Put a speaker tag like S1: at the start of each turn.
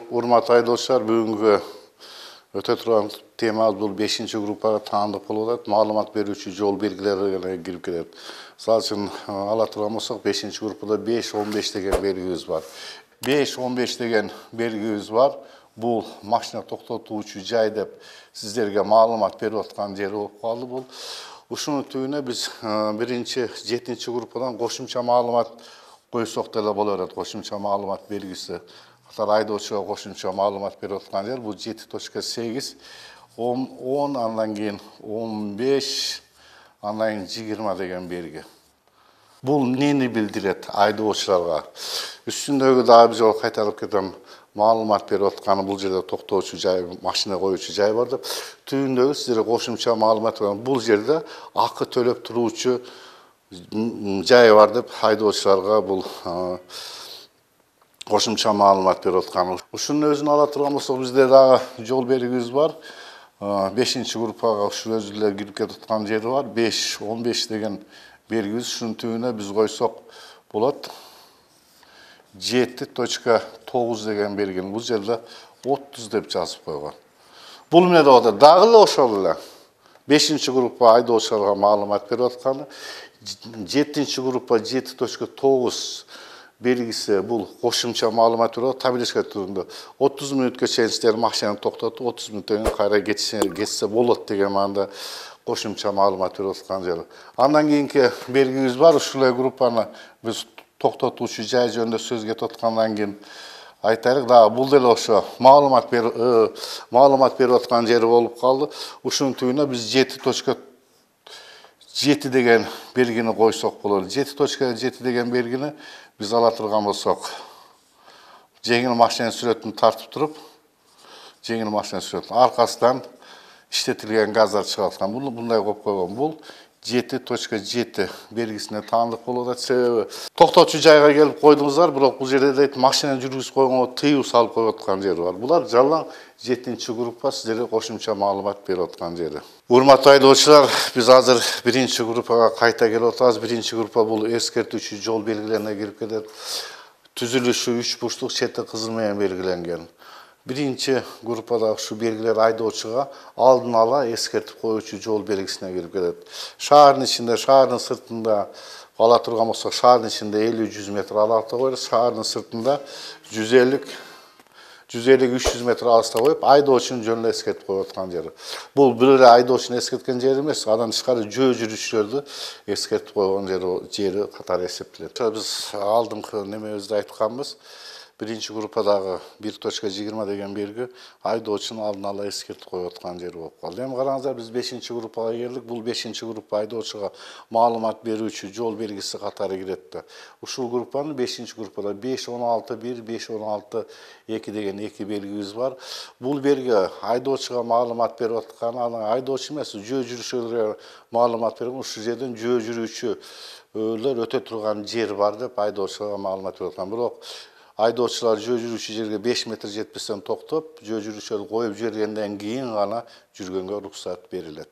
S1: Урматтуу айдоочулар, бүгүнкү өтө турган темабыз бул 5-группага таандык болуп атат. Маалымат берүүчү жол белгилери кирип келет. Мисалы үчүн ала турган болсок, 5-группада 5-15 деген белгибиз бар. 5-15 деген белгибиз бар. Бул машина токтотуучу жай деп сиздерге маалымат берип аткан жери болуп калды бул. Ушунун түбүнө биз 1-7-группадан кошумча маалымат койсок деле боло берет. Кошумча маалымат белгиси. Катар айдоочуга кошумча маалымат берип аткан жер бул 7.8, 10, андан кийин 15, андан кийин 20 деген белги. Бул эмнени билдирет айдоочуларга? Үстүндөгү дагы бир жолу кайталап кетем. Маалымат берип атканы бул жерде токтоочу жай, машина коюучу жай бар деп. Түбүндөгү сиздерге кошумча маалымат бар. Бул жерде акы төлөп туруучу жай бар деп айдоочуларга бул кошумча маалымат берип аткан. Ушунун өзүн ала турган болсок, бизде дагы жол белгибиз бар. 5-группага ушул өзү эле кирип кетип аткан жери бар. 5-15 деген белгибиз. Ушунун түбүнө биз койсок болот. 7.9 деген белгини бул жерде 30 деп жазып койгон. Бул эмне деп атат? Дагы эле ошол эле 5-группа айдоочуларга маалымат берип атканы. 7-группа 7.9 белгиси бул кошумча маалымат берип табличка түрүндө 30 мүнөткө чейин сиздер машинаны токтотуп, 30 мүнөттөн кийин кайра кетсе болот деген маанада кошумча маалымат берип аткан жер. Андан кийинки белгибиз бар. Ушул группаны биз токтотуучу жай жөнүндө сөз кетип аткандан кийин айтайлык, дагы бул деле ошо маалымат берип аткан жери болуп калды. Ушунун түбүнө биз 7.7 деген белгини койсок болот. 7.7 деген белгини биз ала турган болсок, жеңил машина сүрөтүн тартып туруп, жеңил машина сүрөтүн аркасынан иштетилген газдар чыгып аткан. Мындай коюп койгон. Бул 7.7 белгисине таандык болуп атат. Себеби токтоочу жайга келип койдуңуздар, бирок бул жерде дейт машина жүргүзүп койгонго тыюу салып коюп аткан жери бар. Булар жалаң 7-группа сиздерге кошумча маалымат берип аткан жери. Урматтуу айдоочулар, биз азыр 1-группага кайта келип атабыз. 1-группа бул эскертүүчү жол белгилерине кирип кетет. Түзүлүшү 3 бурчтук, чети кызыл менен белгиленген. 1-группада ушу белгилер айдоочуга алдын ала эскертип коюучу жол белгисине кирип кетет. Шаардын ичинде, шаардын сыртында ала турган болсок, шаардын ичинде 50-100 метр алакта коюлат, шаардын сыртында 150-300 метр алыста коюп, айдоочунун жөнүндө эскертип коюп аткан жери. Бул бир эле айдоочуну эскерткен жери эмес, андан тышкары жөө жүрүүчүлөрдү эскертип койгон жери катары эсептелет. Биз алдыңкы немебизде айтканбыз. 1-группадагы 1.20 деген белги айдоочунун алдын ала эскертип коюп аткан жери болуп калды. Эми караңыздар, биз 5-группага келдик. Бул 5-группа айдоочуга маалымат берүүчү жол белгиси катары кирет да. Ушул группанын 5-группада 5.16.1, 5.16.2 деген 2 белгибиз бар. Бул белги айдоочуга маалымат берип атканы, анан айдоочу эмес, жөө жүрүүчүлөргө маалымат берген. Ушул жерден жөө жүрүүчүлөр өтө турган жер бар деп айдоочуга маалымат берип аткан. Бирок айдоочулар жөө жүрүүчү жерге 5 метр жетпестен токтоп, жөө жүрүүчүлөрдү коюп жибергенден кийин гана жүргөнгө уруксат берилет.